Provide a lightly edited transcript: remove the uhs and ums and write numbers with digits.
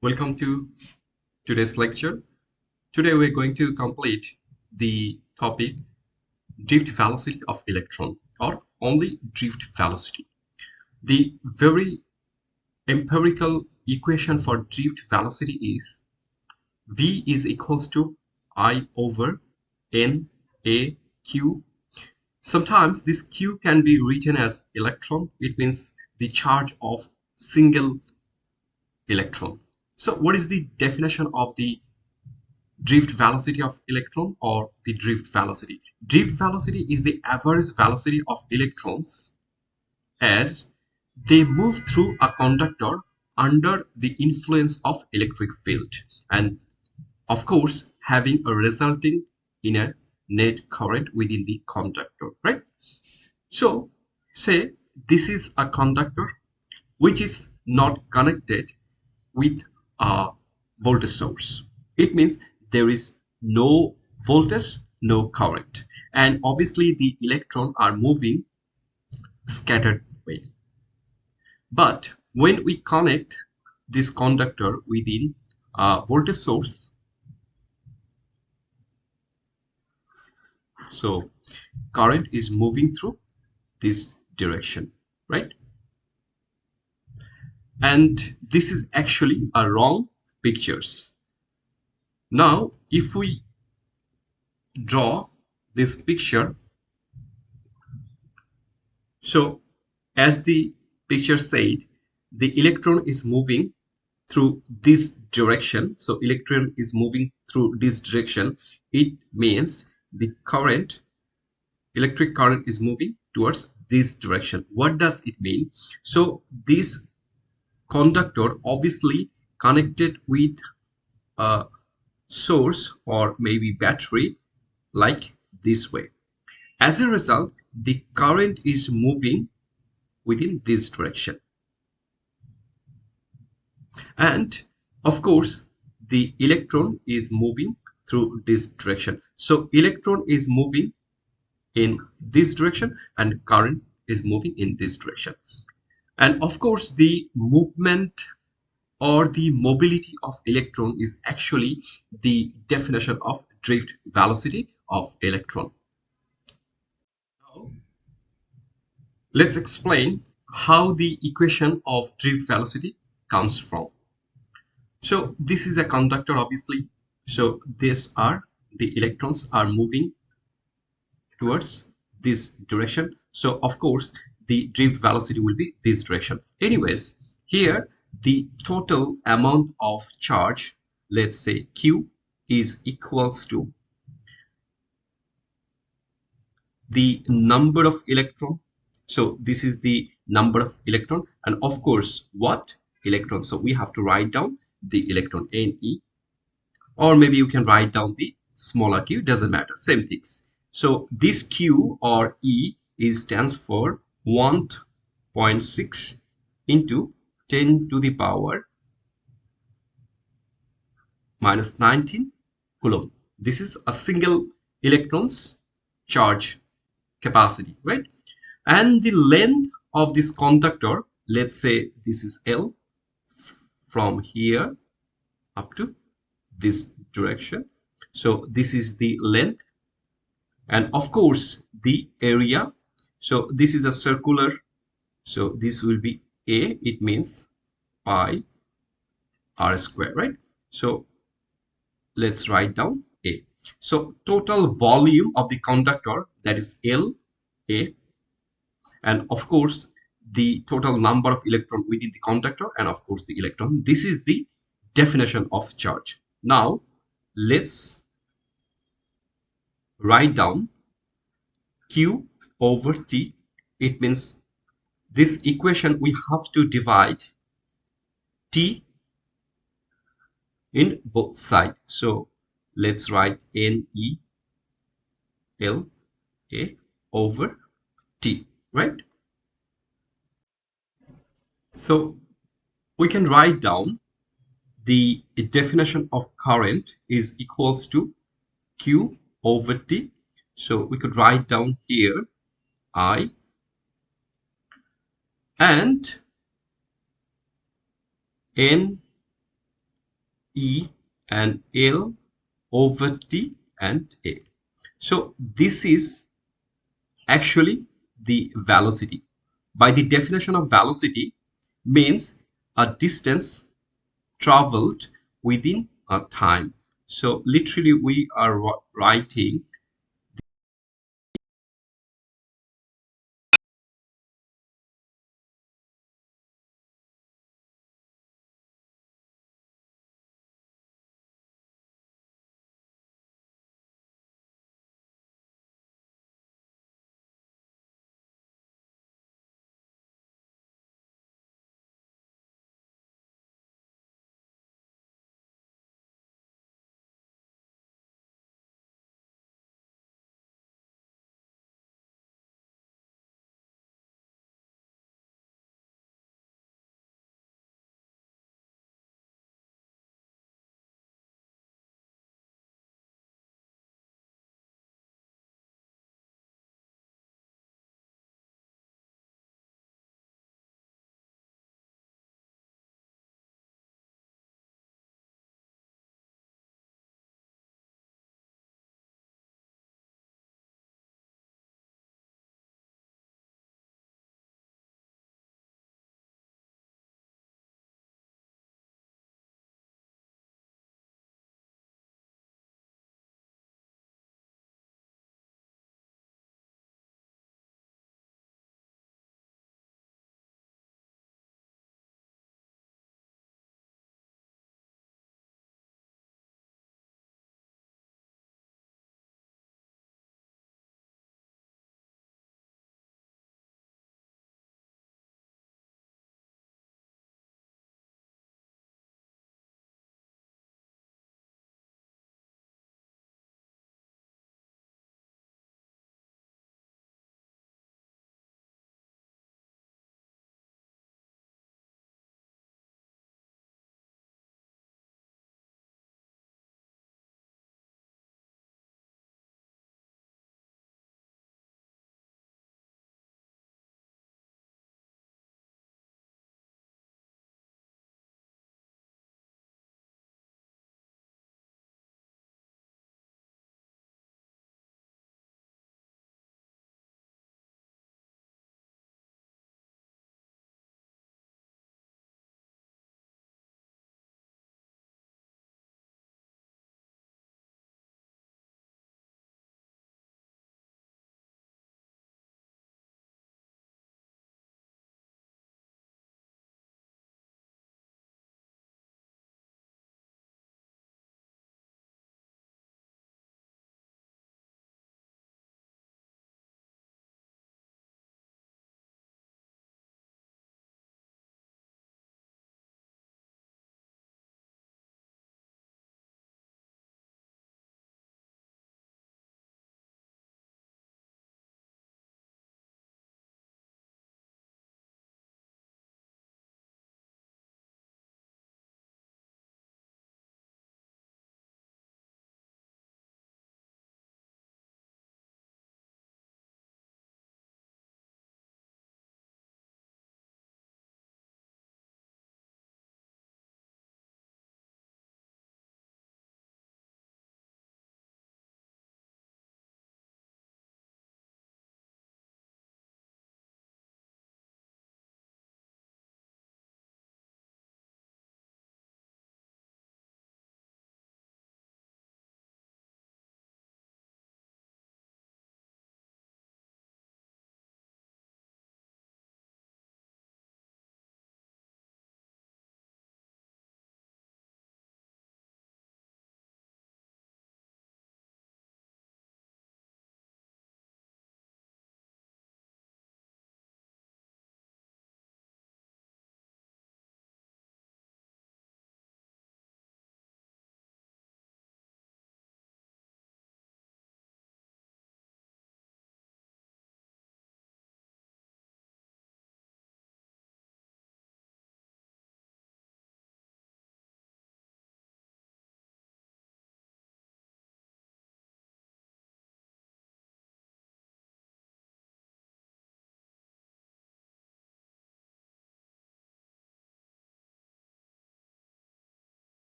Welcome to today's lecture. Today we're going to complete the topic drift velocity of electron or only drift velocity. The very empirical equation for drift velocity is V is equals to I over N A Q. Sometimes this Q can be written as electron. It means the charge of single electron. So what is the definition of the drift velocity of electron or the drift velocity? Drift velocity is the average velocity of electrons as they move through a conductor under the influence of electric field, and of course having a resulting in a net current within the conductor, right? So say this is a conductor which is not connected with a voltage source. It means there is no voltage, no current, and obviously the electrons are moving scattered way. But when we connect this conductor within a voltage source, so current is moving through this direction, right? And this is actually a wrong pictures. Now if we draw this picture, so as the picture said, the electron is moving through this direction. So electron is moving through this direction. It means the current, electric current is moving towards this direction. What does it mean? So this conductor obviously connected with a source or maybe battery like this way. As a result, the current is moving within this direction. And of course, the electron is moving through this direction. So electron is moving in this direction and current is moving in this direction. And of course, the movement or the mobility of electron is actually the definition of drift velocity of electron. Now, let's explain how the equation of drift velocity comes from. So this is a conductor, obviously. So these are the electrons are moving towards this direction. So of course, the drift velocity will be this direction. Anyways, here the total amount of charge, let's say Q, is equals to the number of electron. So this is the number of electron, and of course what electron. So we have to write down the electron Ne, or maybe you can write down the smaller q, doesn't matter, same things. So this Q or E is stands for 1.6 into 10 to the power minus 19 coulomb. This is a single electron's charge capacity, right? And the length of this conductor, let's say this is L, from here up to this direction. So this is the length, and of course the area. So this is a circular, so this will be A. It means pi r square, right? So let's write down A. So total volume of the conductor, that is L A, and of course the total number of electron within the conductor, and of course the electron. This is the definition of charge. Now let's write down Q over T. It means this equation we have to divide T in both sides. So let's write NE L A over T, right? So we can write down the definition of current is equals to Q over T. So we could write down here I, and N E and L over T and A. So this is actually the velocity. By the definition of velocity means a distance traveled within a time. So literally we are writing